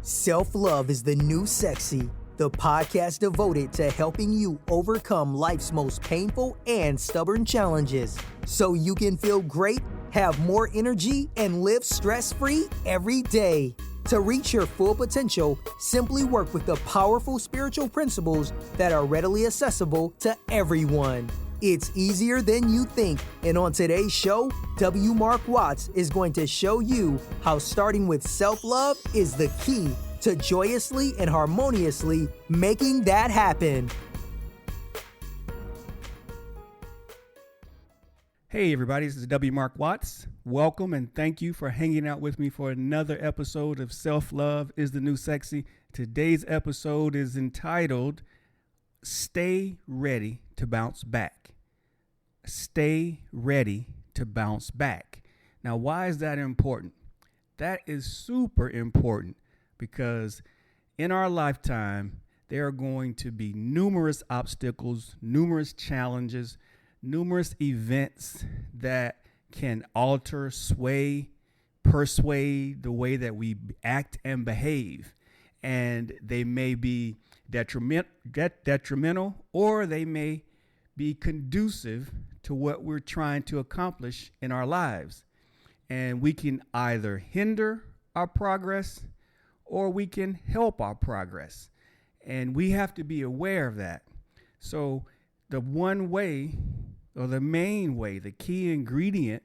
Self-love is the new sexy, the podcast devoted to helping you overcome life's most painful and stubborn challenges so you can feel great, have more energy, and live stress-free every day. To reach your full potential, simply work with the powerful spiritual principles that are readily accessible to everyone. It's easier than you think, and on today's show, W. Mark Watts is going to show you how starting with self-love is the key to joyously and harmoniously making that happen. Hey everybody, this is W. Mark Watts. Welcome and thank you for hanging out with me for another episode of Self-Love is the New Sexy. Today's episode is entitled, Stay Ready to Bounce Back. Stay ready to bounce back. Now, why is that important? That is super important because in our lifetime, there are going to be numerous obstacles, numerous challenges, numerous events that can alter, sway, persuade the way that we act and behave. And they may be detrimental, or they may be conducive to what we're trying to accomplish in our lives. And we can either hinder our progress or we can help our progress. And we have to be aware of that. So the one way, or the main way, the key ingredient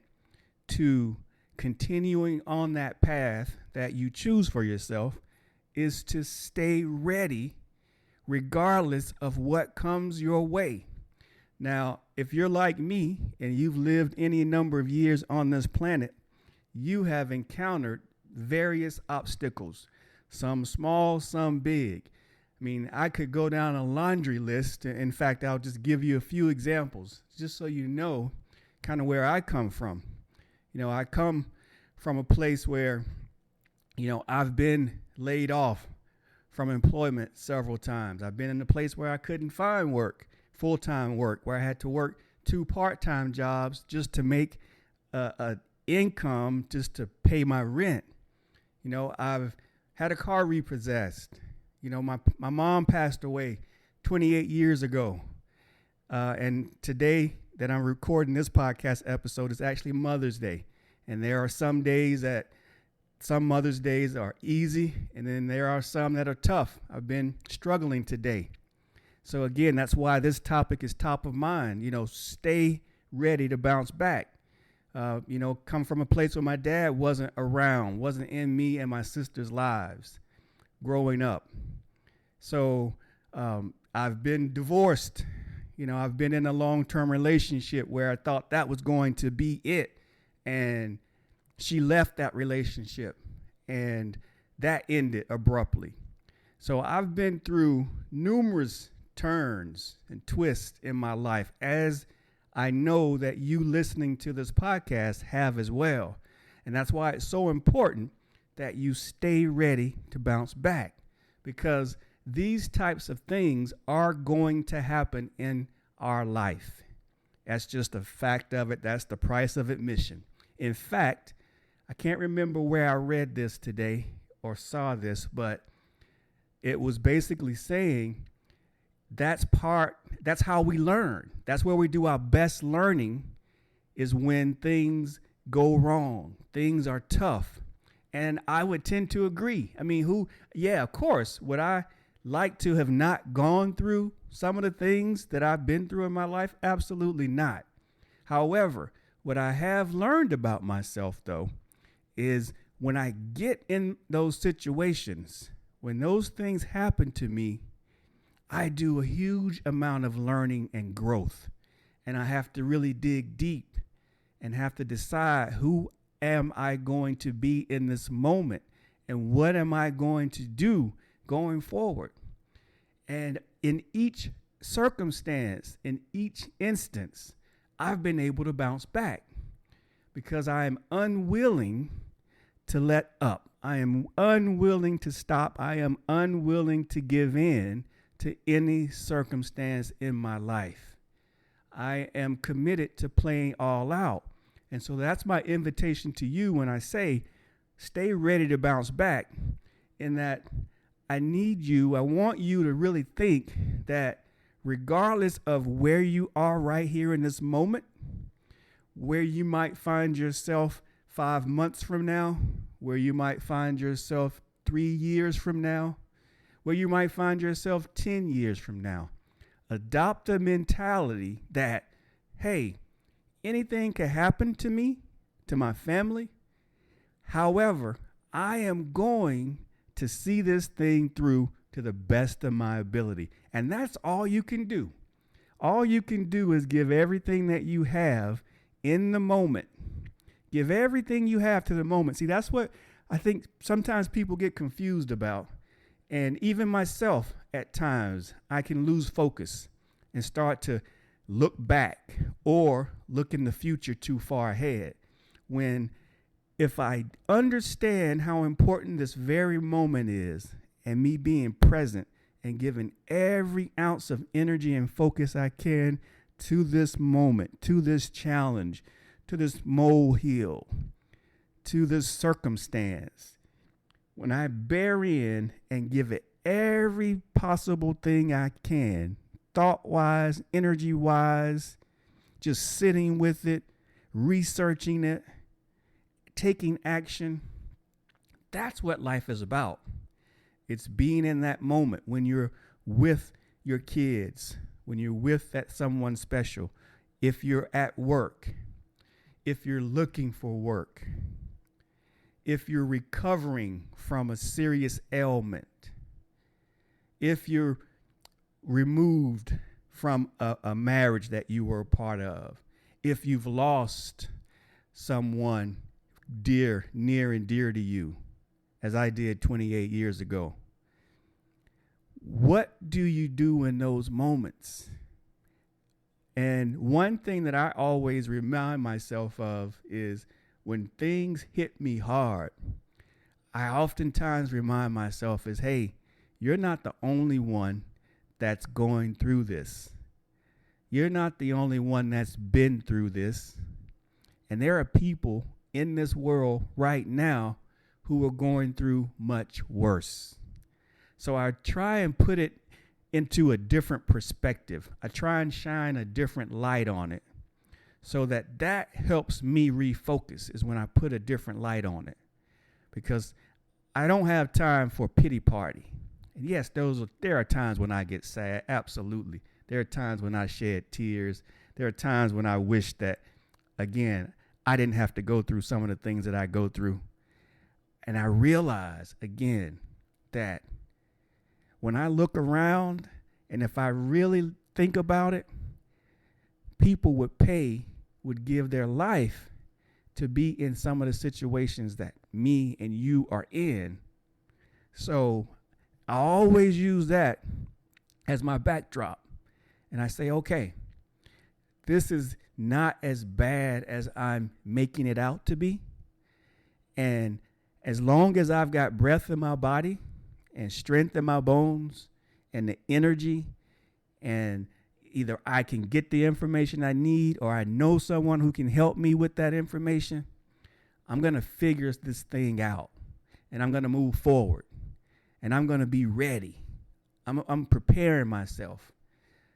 to continuing on that path that you choose for yourself is to stay ready regardless of what comes your way. Now, if you're like me and you've lived any number of years on this planet, you have encountered various obstacles, some small, some big. I mean, I could go down a laundry list. In fact, I'll just give you a few examples just so you know kind of where I come from. You know, I come from a place where, I've been laid off from employment several times. I've been in a place where I couldn't find work, full-time work, where I had to work 2 part-time jobs just to make a income just to pay my rent. I've had a car repossessed. My mom passed away 28 years ago. And today that I'm recording this podcast episode is actually Mother's Day. And there are some Mother's Days are easy, and then there are some that are tough. I've been struggling today. So again, that's why this topic is top of mind. Stay ready to bounce back. Come from a place where my dad wasn't around, wasn't in me and my sister's lives growing up. So I've been divorced. I've been in a long-term relationship where I thought that was going to be it. And she left that relationship and that ended abruptly. So I've been through numerous turns and twists in my life, as I know that you listening to this podcast have as well. And that's why it's so important that you stay ready to bounce back, because these types of things are going to happen in our life. That's just a fact of it. That's the price of admission. In fact, I can't remember where I read this today or saw this, but it was basically saying that's how we learn. That's where we do our best learning, is when things go wrong. Things are tough. And I would tend to agree. I mean, of course, would I like to have not gone through some of the things that I've been through in my life? Absolutely not. However, what I have learned about myself, though, is when I get in those situations, when those things happen to me, I do a huge amount of learning and growth. And I have to really dig deep and have to decide, who am I going to be in this moment? And what am I going to do going forward? And in each circumstance, in each instance, I've been able to bounce back because I am unwilling to let up. I am unwilling to stop. I am unwilling to give in to any circumstance in my life. I am committed to playing all out. And so that's my invitation to you when I say stay ready to bounce back, in that I want you to really think that regardless of where you are right here in this moment, where you might find yourself 5 months from now, where you might find yourself 3 years from now, where you might find yourself 10 years from now, adopt a mentality that, hey, anything can happen to me, to my family. However, I am going to see this thing through to the best of my ability. And that's all you can do. All you can do is give everything that you have in the moment. Give everything you have to the moment. See, that's what I think sometimes people get confused about. And even myself, at times, I can lose focus and start to look back or look in the future too far ahead. When if I understand how important this very moment is and me being present and giving every ounce of energy and focus I can to this moment, to this challenge, to this molehill, to this circumstance, when I bear in and give it every possible thing I can, thought-wise, energy-wise, just sitting with it, researching it, taking action, that's what life is about. It's being in that moment when you're with your kids, when you're with that someone special, if you're at work, if you're looking for work, if you're recovering from a serious ailment, if you're removed from a marriage that you were a part of, if you've lost someone near and dear to you, as I did 28 years ago. What do you do in those moments? And one thing that I always remind myself of is when things hit me hard, I oftentimes remind myself is, hey, you're not the only one that's going through this. You're not the only one that's been through this. And there are people in this world right now who are going through much worse. So I try and put it into a different perspective. I try and shine a different light on it so that helps me refocus is when I put a different light on it, because I don't have time for pity party. And yes, there are times when I get sad. Absolutely. There are times when I shed tears. There are times when I wish that, again, I didn't have to go through some of the things that I go through. And I realize, again, that when I look around and if I really think about it, people would give their life to be in some of the situations that me and you are in. So I always use that as my backdrop. And I say, okay, this is not as bad as I'm making it out to be. And as long as I've got breath in my body and strength in my bones and the energy, and either I can get the information I need or I know someone who can help me with that information, I'm going to figure this thing out and I'm going to move forward and I'm going to be ready. I'm preparing myself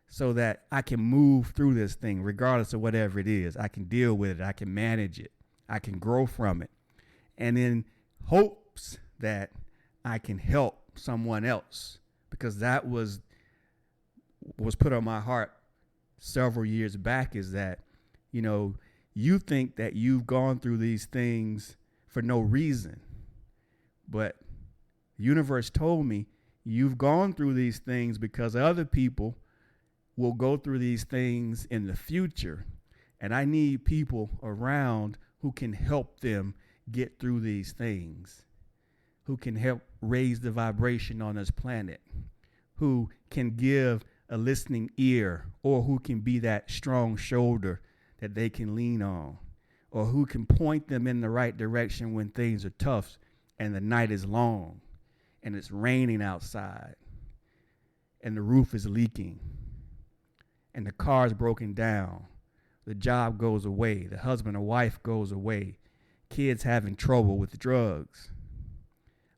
so that I can move through this thing regardless of whatever it is. I can deal with it. I can manage it. I can grow from it. And in hopes that I can help someone else, because that was put on my heart several years back, is that, you think that you've gone through these things for no reason. But the universe told me you've gone through these things because other people will go through these things in the future. And I need people around who can help them get through these things, who can help raise the vibration on this planet, who can give a listening ear, or who can be that strong shoulder that they can lean on, or who can point them in the right direction when things are tough and the night is long and it's raining outside and the roof is leaking and the car's broken down, the job goes away, the husband or wife goes away, kids having trouble with drugs.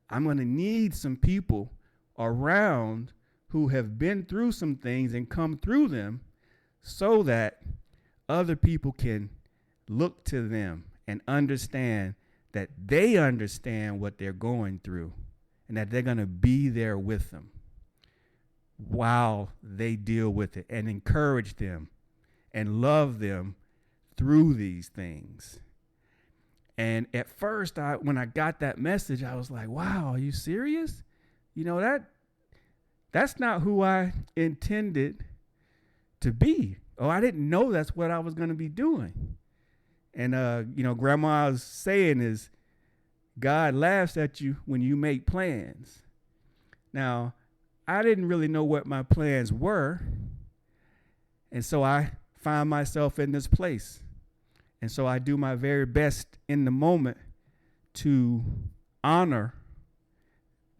I'm going to need some people around who have been through some things and come through them so that other people can look to them and understand that they understand what they're going through and that they're going to be there with them while they deal with it and encourage them and love them through these things. And at first, when I got that message, I was like, wow, are you serious? You know, that's not who I intended to be. Oh, I didn't know that's what I was going to be doing. And, Grandma's saying is, God laughs at you when you make plans. Now, I didn't really know what my plans were. And so I find myself in this place. And so I do my very best in the moment to honor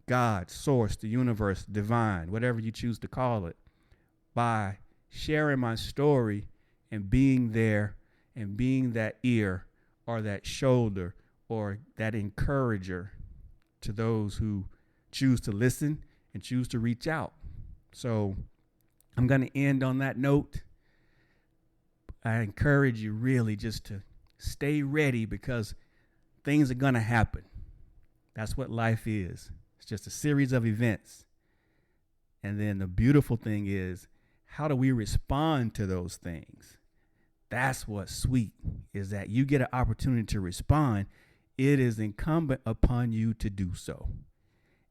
God, source, the universe, divine, whatever you choose to call it, by sharing my story and being there and being that ear or that shoulder or that encourager to those who choose to listen and choose to reach out. So I'm going to end on that note. I encourage you really just to stay ready because things are going to happen. That's what life is. It's just a series of events. And then the beautiful thing is, how do we respond to those things? That's what's sweet, is that you get an opportunity to respond. It is incumbent upon you to do so.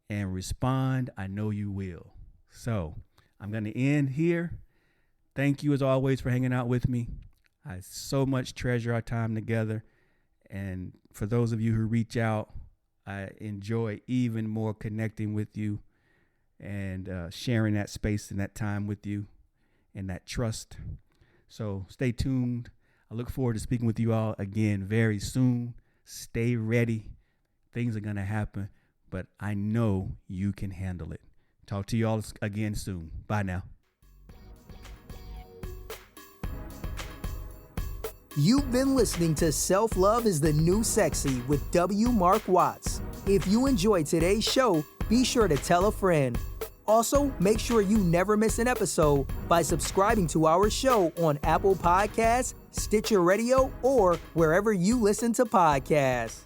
And respond, I know you will. So I'm going to end here. Thank you, as always, for hanging out with me. I so much treasure our time together. And for those of you who reach out, I enjoy even more connecting with you and sharing that space and that time with you and that trust. So stay tuned. I look forward to speaking with you all again very soon. Stay ready. Things are going to happen, but I know you can handle it. Talk to you all again soon. Bye now. You've been listening to Self-Love is the New Sexy with W. Mark Watts. If you enjoyed today's show, be sure to tell a friend. Also, make sure you never miss an episode by subscribing to our show on Apple Podcasts, Stitcher Radio, or wherever you listen to podcasts.